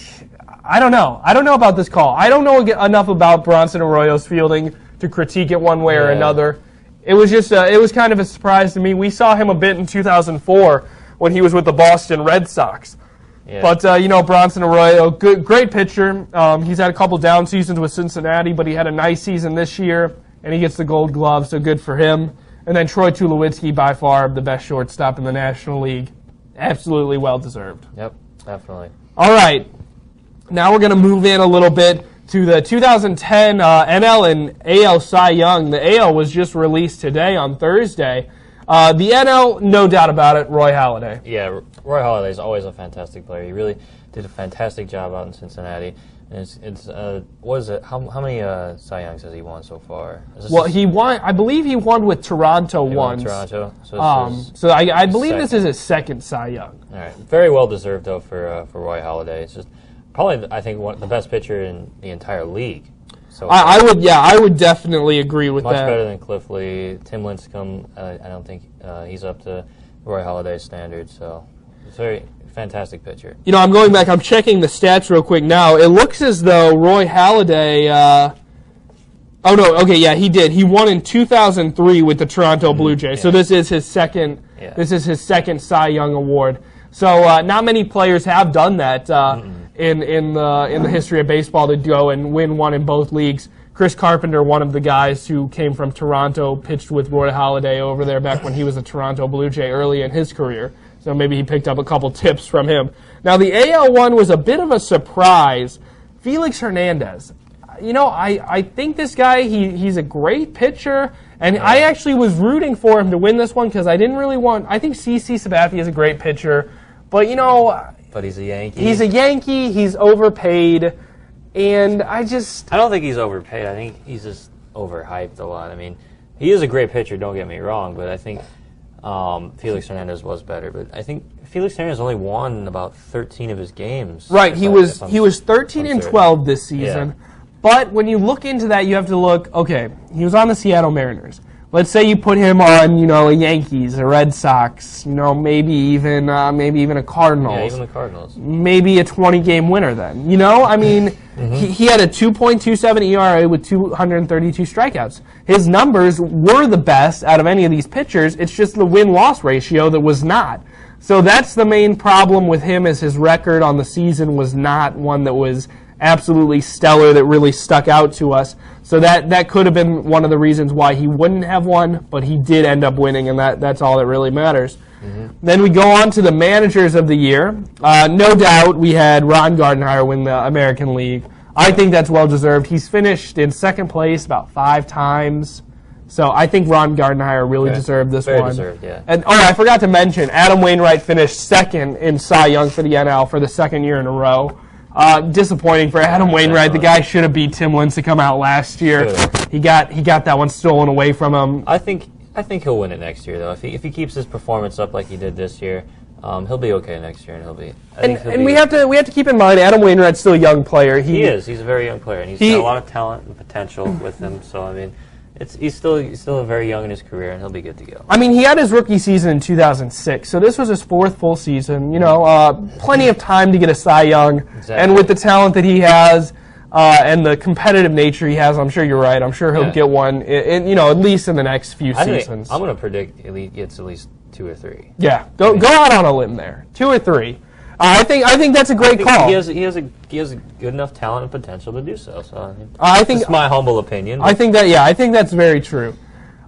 [SPEAKER 1] don't know. I don't know about this call. I don't know enough about Bronson Arroyo's fielding to critique it one way or another. It was just it was kind of a surprise to me. We saw him a bit in 2004 when he was with the Boston Red Sox. Yeah. But, Bronson Arroyo, great pitcher. He's had a couple down seasons with Cincinnati, but he had a nice season this year, and he gets the Gold Glove, so good for him. And then Troy Tulowitzki, by far the best shortstop in the National League. Absolutely well-deserved.
[SPEAKER 2] Yep, definitely.
[SPEAKER 1] All right. Now we're going to move in a little bit to the 2010 NL and AL Cy Young. The AL was just released today on Thursday. The NL, no doubt about it, Roy Halladay.
[SPEAKER 2] Yeah, Roy Halladay is always a fantastic player. He really did a fantastic job out in Cincinnati. And what is it? How many Cy Youngs has he won so far?
[SPEAKER 1] Well, he won. I believe he won with Toronto once.
[SPEAKER 2] Toronto.
[SPEAKER 1] So I believe this is his second Cy Young.
[SPEAKER 2] All right, very well deserved though for Roy Halladay. It's just probably I think the best pitcher in the entire league. So
[SPEAKER 1] I would definitely agree with that.
[SPEAKER 2] Much better than Cliff Lee. Tim Lincecum, I don't think he's up to Roy Halladay's standards. So it's very fantastic pitcher.
[SPEAKER 1] I'm going back. I'm checking the stats real quick now. It looks as though Roy Halladay. He did. He won in 2003 with the Toronto Blue Jays. Yeah. So this is his second. Yeah. This is his second Cy Young award. So not many players have done that in the history of baseball to go and win one in both leagues. Chris Carpenter, one of the guys who came from Toronto, pitched with Roy Halladay over there back when he was a Toronto Blue Jay early in his career. So maybe he picked up a couple tips from him. Now, the AL one was a bit of a surprise. Felix Hernandez. You know, I think this guy, he's a great pitcher, and I actually was rooting for him to win this one because I didn't really want, I think CC Sabathia is a great pitcher, but, you know.
[SPEAKER 2] But he's a Yankee.
[SPEAKER 1] He's a Yankee, he's overpaid, and I
[SPEAKER 2] don't think he's overpaid. I think he's just overhyped a lot. I mean, he is a great pitcher, don't get me wrong, but I think Felix Hernandez was better. But I think Felix Hernandez only won about 13 of his games.
[SPEAKER 1] Right, he was 13-12 this season. Yeah. But when you look into that, you have to look, okay, he was on the Seattle Mariners. Let's say you put him on, you know, a Yankees, a Red Sox, you know, maybe even a Cardinals.
[SPEAKER 2] Yeah, even the Cardinals.
[SPEAKER 1] Maybe a 20-game winner then. You know, I mean, he had a 2.27 ERA with 232 strikeouts. His numbers were the best out of any of these pitchers. It's just the win-loss ratio that was not. So that's the main problem with him, is his record on the season was not one that was absolutely stellar, that really stuck out to us. So that could have been one of the reasons why he wouldn't have won, but he did end up winning, and that's all that really matters. Then we go on to the managers of the year. No doubt we had Ron Gardenhire win the American League. I think that's well-deserved. He's finished in second place about 5 times. So I think Ron Gardenhire really deserved this one.
[SPEAKER 2] Deserved, yeah.
[SPEAKER 1] And I forgot to mention, Adam Wainwright finished second in Cy Young for the NL for the second year in a row. Disappointing for Adam Wainwright. The guy should have beat Tim Lincecum out last year. He got that one stolen away from him.
[SPEAKER 2] I think he'll win it next year, though. If he keeps his performance up like he did this year, he'll be okay next year, and he'll be.
[SPEAKER 1] We have to keep in mind, Adam Wainwright's still a young player.
[SPEAKER 2] He is. He's a very young player, and he's got a lot of talent and potential with him. So I mean, he's still very young in his career, and he'll be good to go.
[SPEAKER 1] I mean, he had his rookie season in 2006, so this was his 4th full season. You know, plenty of time to get a Cy Young, and with the talent that he has and the competitive nature he has, I'm sure you're right. I'm sure he'll get one. At least in the next few seasons.
[SPEAKER 2] I'm going to predict he gets at least 2 or 3.
[SPEAKER 1] Yeah, go out on a limb there. 2 or 3. I think that's a great call.
[SPEAKER 2] He has a good enough talent and potential to do so. So I think it's my humble opinion.
[SPEAKER 1] I think that's very true.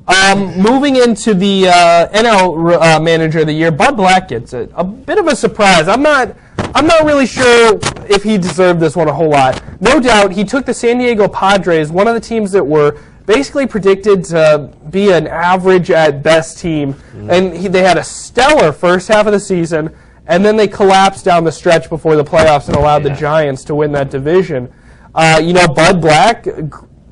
[SPEAKER 1] Moving into the NL Manager of the Year, Bud Black gets it. A bit of a surprise. I'm not really sure if he deserved this one a whole lot. No doubt, he took the San Diego Padres, one of the teams that were basically predicted to be an average at best team, and they had a stellar first half of the season. And then they collapsed down the stretch before the playoffs and allowed the Giants to win that division. Bud Black,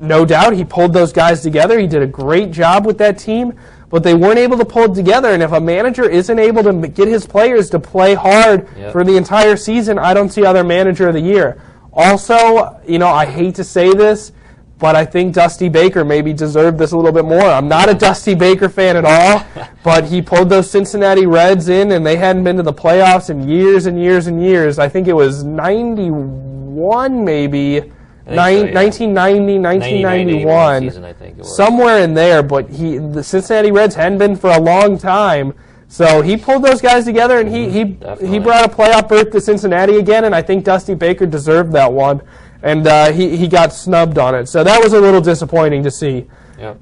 [SPEAKER 1] no doubt, he pulled those guys together. He did a great job with that team, but they weren't able to pull it together. And if a manager isn't able to get his players to play hard for the entire season, I don't see other Manager of the Year. Also, I hate to say this, but I think Dusty Baker maybe deserved this a little bit more. I'm not a Dusty Baker fan at all, but he pulled those Cincinnati Reds in, and they hadn't been to the playoffs in years and years and years. I think it was 91 maybe, 1990, 1991,
[SPEAKER 2] season, I think it was.
[SPEAKER 1] Somewhere in there, but the Cincinnati Reds hadn't been for a long time. So he pulled those guys together, and he brought a playoff berth to Cincinnati again, and I think Dusty Baker deserved that one. And he got snubbed on it. So that was a little disappointing to see.
[SPEAKER 2] Yep.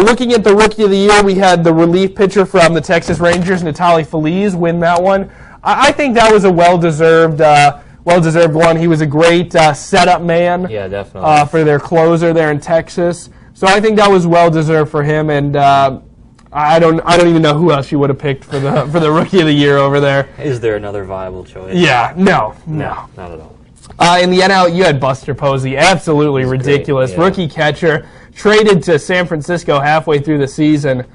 [SPEAKER 1] Looking at the Rookie of the Year, we had the relief pitcher from the Texas Rangers, Natali Feliz, win that one. I think that was a well-deserved one. He was a great setup man.
[SPEAKER 2] Yeah, definitely.
[SPEAKER 1] For their closer there in Texas. So I think that was well-deserved for him. And I don't even know who else you would have picked for the Rookie of the Year over there.
[SPEAKER 2] Is there another viable choice?
[SPEAKER 1] Yeah, no.
[SPEAKER 2] Not at all.
[SPEAKER 1] In the NL, you had Buster Posey, absolutely ridiculous.
[SPEAKER 2] Great, yeah.
[SPEAKER 1] Rookie catcher, traded to San Francisco halfway through the season.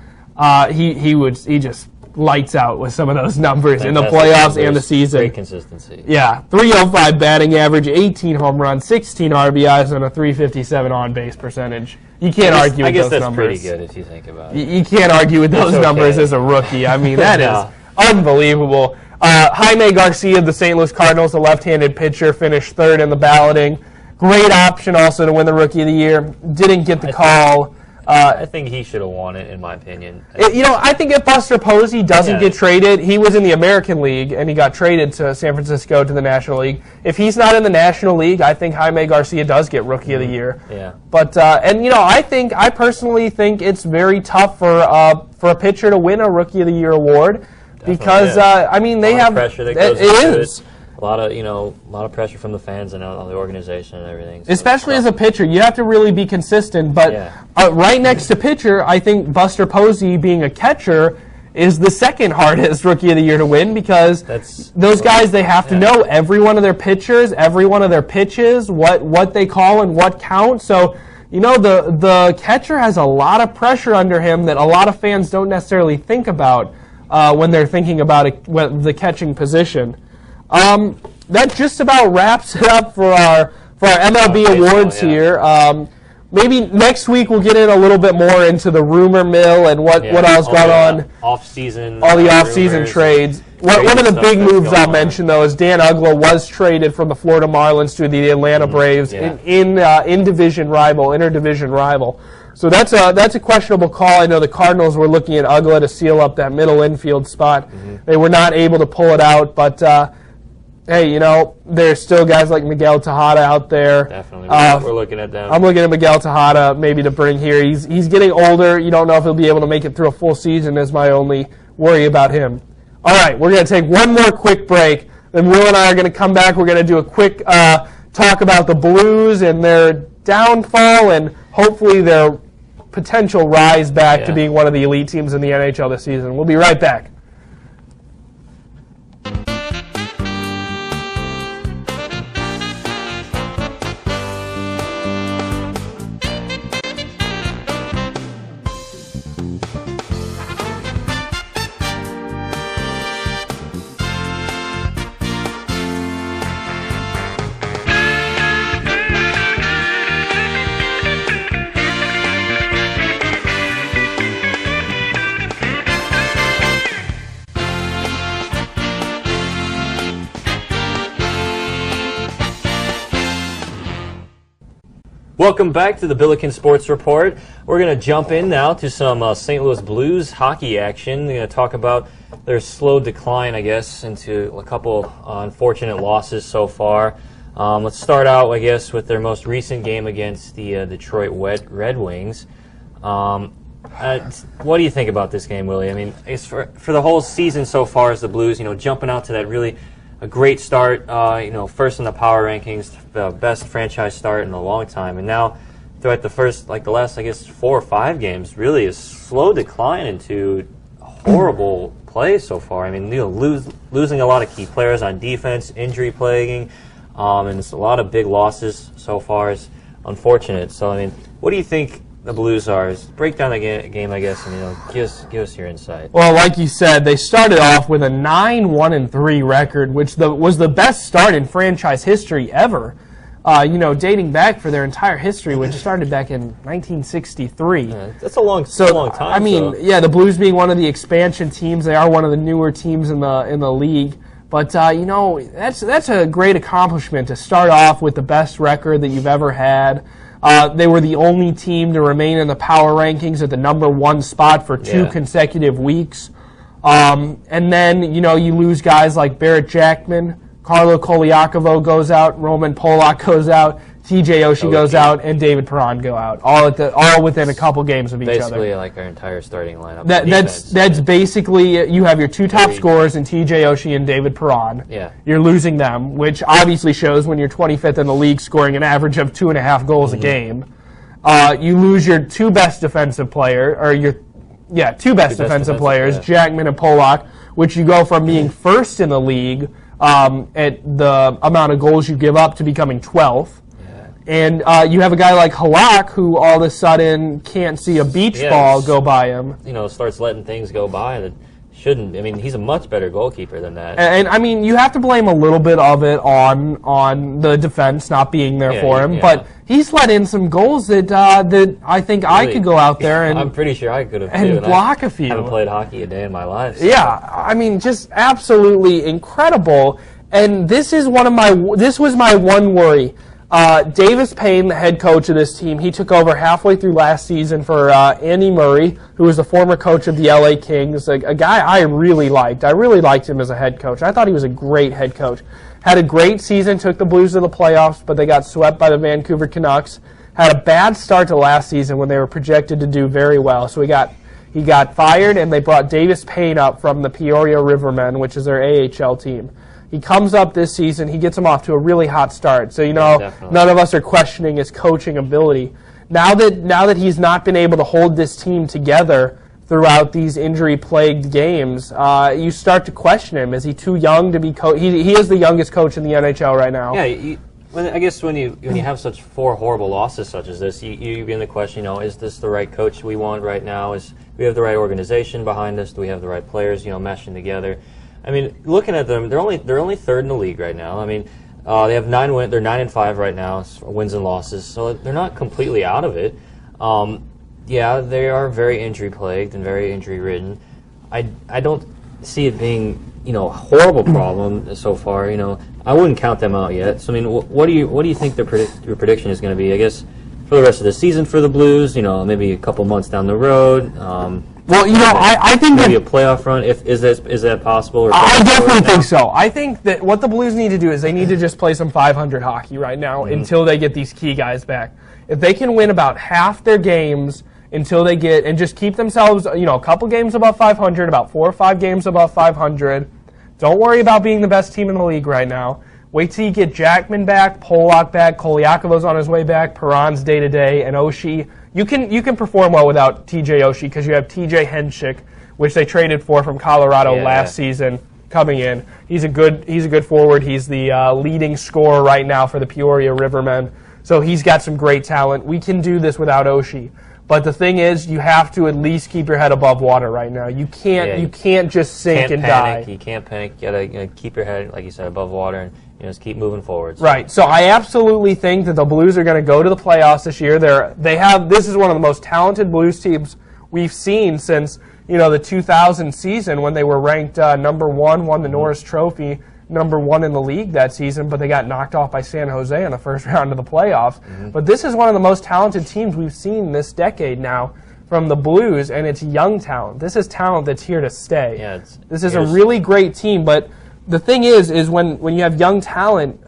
[SPEAKER 1] He just lights out with some of those numbers in the playoffs and the season.
[SPEAKER 2] Great consistency.
[SPEAKER 1] Yeah, 305 batting average, 18 home runs, 16 RBIs, and a 357 on-base percentage. You can't argue with those numbers. I guess that's
[SPEAKER 2] pretty good if you think about it.
[SPEAKER 1] You can't argue with those numbers as a rookie. I mean, that is unbelievable. Jaime Garcia of the St. Louis Cardinals, the left-handed pitcher, finished 3rd in the balloting. Great option also to win the Rookie of the Year. Didn't get the call.
[SPEAKER 2] I think he should have won it, in my opinion.
[SPEAKER 1] I think if Buster Posey doesn't get traded, he was in the American League, and he got traded to San Francisco to the National League. If he's not in the National League, I think Jaime Garcia does get Rookie of the Year.
[SPEAKER 2] Yeah.
[SPEAKER 1] But I personally think it's very tough for a pitcher to win a Rookie of the Year award.
[SPEAKER 2] Definitely,
[SPEAKER 1] because they have
[SPEAKER 2] pressure that goes into
[SPEAKER 1] it.
[SPEAKER 2] A lot of pressure from the fans and on the organization and everything. So
[SPEAKER 1] especially as a pitcher, you have to really be consistent. But right next to pitcher, I think Buster Posey, being a catcher, is the second hardest Rookie of the Year to win, because those guys, they have to know every one of their pitchers, every one of their pitches, what they call and what count. So the catcher has a lot of pressure under him that a lot of fans don't necessarily think about when they're thinking about the catching position. That just about wraps it up for our MLB awards here. Maybe next week we'll get in a little bit more into the rumor mill and what all's gone on.
[SPEAKER 2] Off-season,
[SPEAKER 1] all the off-season trades. One of the big moves I'll mention, though, is Dan Uggla was traded from the Florida Marlins to the Atlanta Braves in interdivision rival. So that's a questionable call. I know the Cardinals were looking at Uggla to seal up that middle infield spot. They were not able to pull it out, but hey, there's still guys like Miguel Tejada out there.
[SPEAKER 2] Definitely, we're looking at them.
[SPEAKER 1] I'm looking at Miguel Tejada maybe to bring here. He's getting older. You don't know if he'll be able to make it through a full season, is my only worry about him. All right, we're going to take one more quick break. Then Will and I are going to come back. We're going to do a quick talk about the Blues and their downfall and hopefully their potential rise back to being one of the elite teams in the NHL this season. We'll be right back.
[SPEAKER 2] Welcome back to the Billiken Sports Report. We're going to jump in now to some St. Louis Blues hockey action. We're going to talk about their slow decline, I guess, into a couple unfortunate losses so far. Let's start out, I guess, with their most recent game against the Detroit Red Wings. What do you think about this game, Willie? I mean, it's for the whole season so far as the Blues, jumping out to that really a great start, first in the power rankings, the best franchise start in a long time. And now, throughout the last, I guess, 4 or 5 games, really a slow decline into horrible play so far. I mean, losing a lot of key players on defense, injury plaguing, and it's a lot of big losses so far. It's unfortunate. So, I mean, what do you think the Blues are? Break down the game, I guess, and give us your insight.
[SPEAKER 1] Well, like you said, they started off with a 9-1-3 record, which was the best start in franchise history ever. Dating back for their entire history, which started back in 1963.
[SPEAKER 2] That's a long time.
[SPEAKER 1] I mean, the Blues being one of the expansion teams, they are one of the newer teams in the league. But that's a great accomplishment to start off with the best record that you've ever had. They were the only team to remain in the power rankings at the number 1 spot for 2 consecutive weeks. And then, you lose guys like Barrett Jackman, Carlo Koliakovo goes out, Roman Polak goes out, TJ Oshie goes out, and David Perron go out, all within a couple games of each other.
[SPEAKER 2] Basically, like our entire starting lineup.
[SPEAKER 1] That's basically, you have your 2 top scorers in TJ Oshie and David Perron.
[SPEAKER 2] Yeah.
[SPEAKER 1] You're losing them, which obviously shows when you're 25th in the league, scoring an average of 2.5 goals a game. You lose your 2 best defensive player, or your 2 best defensive players, Jackman and Polak, which you go from being first in the league at the amount of goals you give up to becoming 12th. And you have a guy like Halak who all of a sudden can't see a beach ball go by him.
[SPEAKER 2] Starts letting things go by that shouldn't. I mean, he's a much better goalkeeper than that.
[SPEAKER 1] And I mean, you have to blame a little bit of it on the defense not being there for him. But he's let in some goals that I think really, I could go out there and
[SPEAKER 2] I'm pretty sure I could have
[SPEAKER 1] and block a few.
[SPEAKER 2] I haven't played hockey a day in my life. So.
[SPEAKER 1] Yeah, I mean, just absolutely incredible. And this was my one worry. Davis Payne, the head coach of this team, he took over halfway through last season for Andy Murray, who was the former coach of the LA Kings, a guy I really liked. I really liked him as a head coach. I thought he was a great head coach. Had a great season, took the Blues to the playoffs, but they got swept by the Vancouver Canucks. Had a bad start to last season when they were projected to do very well. So he got fired, and they brought Davis Payne up from the Peoria Rivermen, which is their AHL team. He comes up this season. He gets him off to a really hot start. So, none of us are questioning his coaching ability. Now that he's not been able to hold this team together throughout these injury-plagued games, you start to question him. Is he too young to be coach? He is the youngest coach in the NHL right now.
[SPEAKER 2] Yeah, I guess when you have such 4 horrible losses such as this, you begin to question, is this the right coach we want right now? Do we have the right organization behind us? Do we have the right players, meshing together? I mean, looking at them, they're only third in the league right now. I mean, they have 9 wins. They're 9-5 right now, wins and losses. So they're not completely out of it. Yeah, they are very injury plagued and very injury ridden. I don't see it being a horrible problem so far. I wouldn't count them out yet. So I mean, what do you think your prediction is going to be? I guess for the rest of the season for the Blues, maybe a couple months down the road.
[SPEAKER 1] Well, I think
[SPEAKER 2] maybe a playoff run. Is that possible? Or
[SPEAKER 1] I definitely think so. I think that what the Blues need to do is they need to just play some 500 hockey right now until they get these key guys back. If they can win about half their games until they get and just keep themselves, a couple games above 500, about 4 or 5 games above 500. Don't worry about being the best team in the league right now. Wait till you get Jackman back, Polak back, Kolyakova's on his way back, Perron's day-to-day, and Oshie. You can perform well without TJ Oshie because you have TJ Henchik, which they traded for from Colorado last season, coming in. He's a good forward. He's the leading scorer right now for the Peoria Rivermen. So he's got some great talent. We can do this without Oshie. But the thing is, you have to at least keep your head above water right now. You can't just sink and die.
[SPEAKER 2] You can't panic. You gotta keep your head, like you said, above water and just keep moving forward. So.
[SPEAKER 1] Right. So I absolutely think that the Blues are going to go to the playoffs this year. This is one of the most talented Blues teams we've seen since the 2000 season when they were ranked number 1, won the Norris Trophy, number 1 in the league that season, but they got knocked off by San Jose in the first round of the playoffs. But this is one of the most talented teams we've seen this decade now from the Blues, and it's young talent. This is talent that's here to stay.
[SPEAKER 2] Yeah,
[SPEAKER 1] this is a really great team, but the thing is when you have young talent,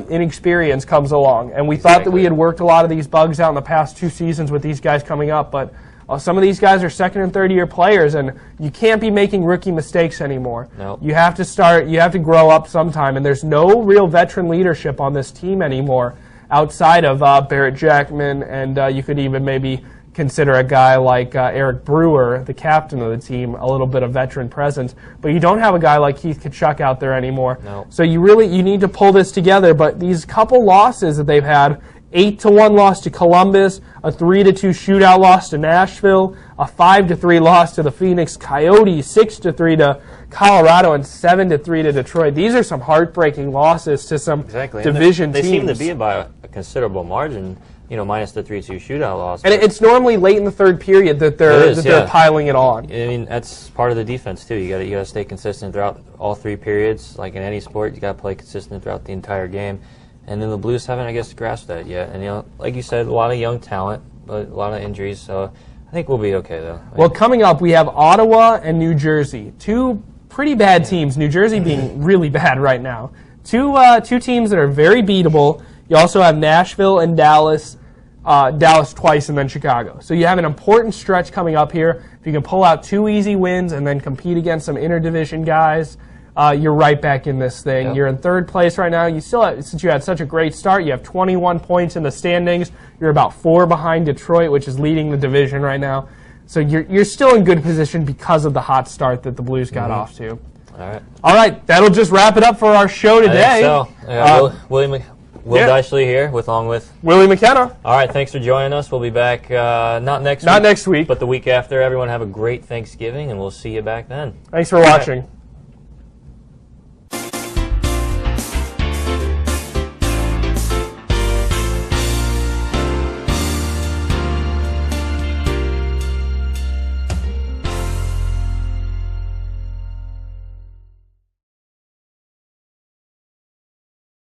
[SPEAKER 1] inexperience comes along. And we thought that we had worked a lot of these bugs out in the past 2 seasons with these guys coming up, but some of these guys are second and third year players, and you can't be making rookie mistakes anymore.
[SPEAKER 2] Nope.
[SPEAKER 1] You have to grow up sometime, and there's no real veteran leadership on this team anymore outside of Barrett Jackman, and you could even maybe consider a guy like Eric Brewer, the captain of the team, a little bit of veteran presence. But you don't have a guy like Keith Tkachuk out there anymore.
[SPEAKER 2] No.
[SPEAKER 1] So you need to pull this together. But these couple losses that they've had, 8-1 loss to Columbus, a 3-2 shootout loss to Nashville, a 5-3 loss to the Phoenix Coyotes, 6-3 to Colorado, and 7-3 to Detroit. These are some heartbreaking losses to some division teams.
[SPEAKER 2] They seem to be by a considerable margin. Minus the 3-2 shootout loss.
[SPEAKER 1] And it's normally late in the third period that they're piling it on.
[SPEAKER 2] I mean, that's part of the defense too. You got to stay consistent throughout all 3 periods. Like in any sport, you got to play consistent throughout the entire game. And then the Blues haven't, I guess, grasped that yet. And like you said, a lot of young talent, but a lot of injuries. So I think we'll be okay though.
[SPEAKER 1] Well, coming up, we have Ottawa and New Jersey, 2 pretty bad teams. New Jersey being really bad right now. Two teams that are very beatable. You also have Nashville and Dallas. Dallas twice and then Chicago. So you have an important stretch coming up here. If you can pull out 2 easy wins and then compete against some interdivision guys, you're right back in this thing. Yep. You're in 3rd place right now. You still have, since you had such a great start, you have 21 points in the standings. You're about 4 behind Detroit, which is leading the division right now. So you're still in good position because of the hot start that the Blues got off to. All right. That'll just wrap it up for our show today.
[SPEAKER 2] I think so. Will Dychley here, along with
[SPEAKER 1] Willie McKenna.
[SPEAKER 2] All right, thanks for joining us. We'll be back not next
[SPEAKER 1] week,
[SPEAKER 2] but the week after. Everyone have a great Thanksgiving, and we'll see you back then.
[SPEAKER 1] Thanks for watching.